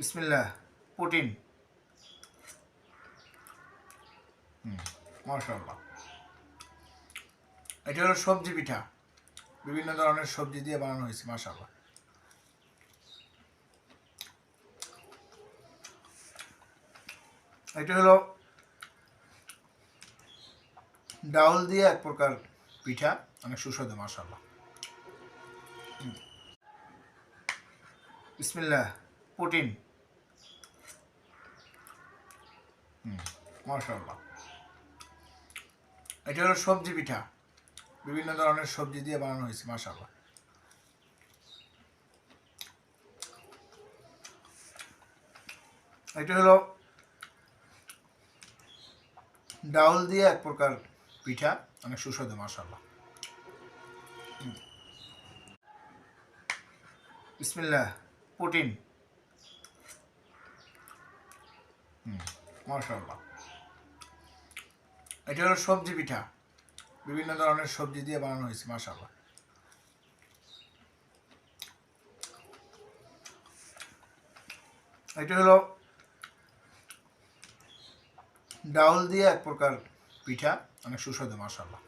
বিসমিল্লাহ। পুটিন। মাশাআল্লাহ। এটা হলো সবজি পিঠা, বিভিন্ন ধরনের সবজি দিয়ে বানানো হয়েছে। মাশাআল্লাহ। এটা হলো ডাউল দিয়ে এক প্রকার পিঠা, অনেক সুস্বাদু। মাশাআল্লাহ। বিসমিল্লাহ। পুটিন। মাশাআল্লাহ। এটা হলো সবজি পিঠা, বিভিন্ন ধরনের সবজি দিয়ে বানানো হয়েছে। মাশাআল্লাহ। এটা হলো ডাউল দিয়ে এক প্রকার পিঠা, অনেক সুস্বাদু। মাশাআল্লাহ। বিসমিল্লাহ। পুটিন। মাশাআল্লাহ। এটা হলো সবজি পিঠা, বিভিন্ন ধরনের সবজি দিয়ে বানানো হয়েছে। মাশাআল্লাহ। এটা হলো ডাউল দিয়ে এক প্রকার পিঠা, অনেক সুস্বাদু। মাশাআল্লাহ।